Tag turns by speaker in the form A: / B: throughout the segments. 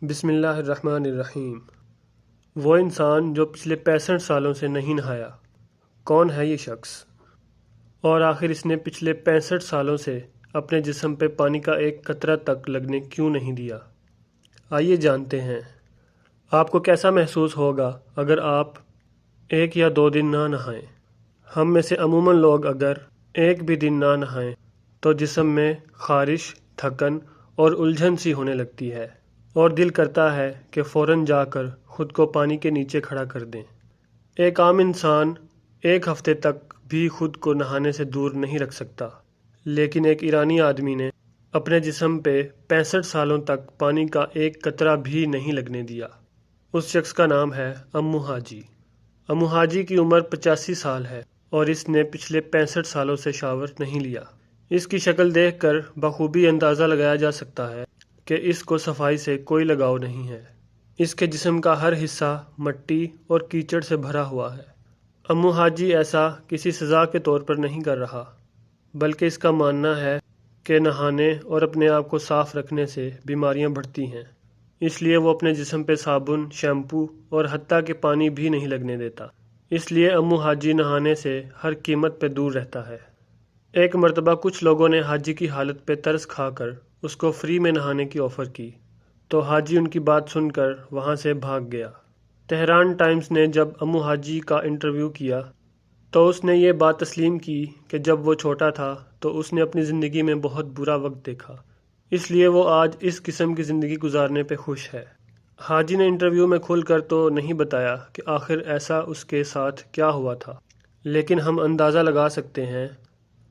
A: بسم اللہ الرحمن الرحیم۔ وہ انسان جو پچھلے 65 سالوں سے نہیں نہایا، کون ہے یہ شخص؟ اور آخر اس نے پچھلے 65 سالوں سے اپنے جسم پہ پانی کا ایک قطرہ تک لگنے کیوں نہیں دیا؟ آئیے جانتے ہیں۔ آپ کو کیسا محسوس ہوگا اگر آپ 1 یا 2 دن نہ نہائیں؟ ہم میں سے عموماً لوگ اگر ایک بھی دن نہ نہائیں تو جسم میں خارش، تھکن اور الجھن سی ہونے لگتی ہے، اور دل کرتا ہے کہ فوراً جا کر خود کو پانی کے نیچے کھڑا کر دیں۔ ایک عام انسان 1 ہفتے تک بھی خود کو نہانے سے دور نہیں رکھ سکتا، لیکن ایک ایرانی آدمی نے اپنے جسم پہ 65 سالوں تک پانی کا ایک قطرہ بھی نہیں لگنے دیا۔ اس شخص کا نام ہے امو حاجی۔ امو حاجی کی عمر 85 سال ہے اور اس نے پچھلے 65 سالوں سے شاور نہیں لیا۔ اس کی شکل دیکھ کر بخوبی اندازہ لگایا جا سکتا ہے کہ اس کو صفائی سے کوئی لگاؤ نہیں ہے۔ اس کے جسم کا ہر حصہ مٹی اور کیچڑ سے بھرا ہوا ہے۔ امو حاجی ایسا کسی سزا کے طور پر نہیں کر رہا، بلکہ اس کا ماننا ہے کہ نہانے اور اپنے آپ کو صاف رکھنے سے بیماریاں بڑھتی ہیں، اس لیے وہ اپنے جسم پہ صابن، شیمپو اور حتیٰ کہ پانی بھی نہیں لگنے دیتا۔ اس لیے امو حاجی نہانے سے ہر قیمت پہ دور رہتا ہے۔ ایک مرتبہ کچھ لوگوں نے حاجی کی حالت پہ ترس کھا کر اس کو فری میں نہانے کی آفر کی، تو حاجی ان کی بات سن کر وہاں سے بھاگ گیا۔ تہران ٹائمز نے جب امو حاجی کا انٹرویو کیا تو اس نے یہ بات تسلیم کی کہ جب وہ چھوٹا تھا تو اس نے اپنی زندگی میں بہت برا وقت دیکھا، اس لیے وہ آج اس قسم کی زندگی گزارنے پہ خوش ہے۔ حاجی نے انٹرویو میں کھل کر تو نہیں بتایا کہ آخر ایسا اس کے ساتھ کیا ہوا تھا، لیکن ہم اندازہ لگا سکتے ہیں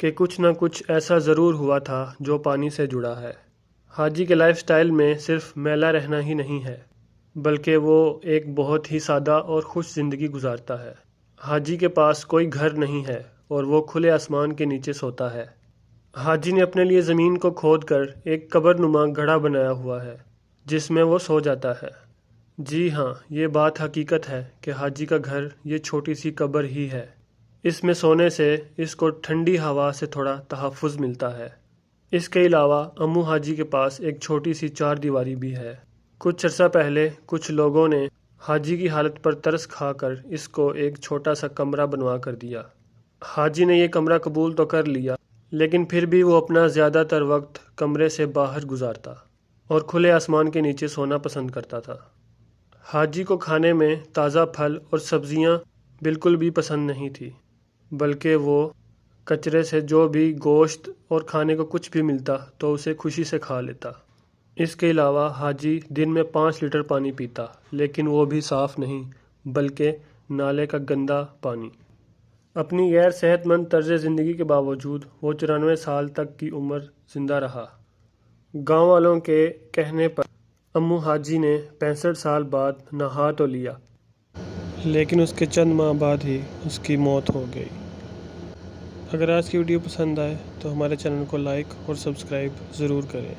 A: کہ کچھ نہ کچھ ایسا ضرور ہوا تھا جو پانی سے جڑا ہے۔ حاجی کے لائف سٹائل میں صرف میلا رہنا ہی نہیں ہے، بلکہ وہ ایک بہت ہی سادہ اور خوش زندگی گزارتا ہے۔ حاجی کے پاس کوئی گھر نہیں ہے اور وہ کھلے آسمان کے نیچے سوتا ہے۔ حاجی نے اپنے لیے زمین کو کھود کر ایک قبر نما گڑھا بنایا ہوا ہے جس میں وہ سو جاتا ہے۔ جی ہاں، یہ بات حقیقت ہے کہ حاجی کا گھر یہ چھوٹی سی قبر ہی ہے۔ اس میں سونے سے اس کو ٹھنڈی ہوا سے تھوڑا تحفظ ملتا ہے۔ اس کے علاوہ امو حاجی کے پاس ایک چھوٹی سی 4 دیواری بھی ہے۔ کچھ عرصہ پہلے کچھ لوگوں نے حاجی کی حالت پر ترس کھا کر اس کو ایک چھوٹا سا کمرہ بنوا کر دیا۔ حاجی نے یہ کمرہ قبول تو کر لیا، لیکن پھر بھی وہ اپنا زیادہ تر وقت کمرے سے باہر گزارتا اور کھلے آسمان کے نیچے سونا پسند کرتا تھا۔ حاجی کو کھانے میں تازہ پھل اور سبزیاں بالکل بھی پسند نہیں تھی، بلکہ وہ کچرے سے جو بھی گوشت اور کھانے کو کچھ بھی ملتا تو اسے خوشی سے کھا لیتا۔ اس کے علاوہ حاجی دن میں 5 لیٹر پانی پیتا، لیکن وہ بھی صاف نہیں بلکہ نالے کا گندا پانی۔ اپنی غیر صحت مند طرز زندگی کے باوجود وہ 94 سال تک کی عمر زندہ رہا۔ گاؤں والوں کے کہنے پر امو حاجی نے 65 سال بعد نہا تو لیا، لیکن اس کے چند ماہ بعد ہی اس کی موت ہو گئی۔ اگر آج کی ویڈیو پسند آئے تو ہمارے چینل کو لائک اور سبسکرائب ضرور کریں۔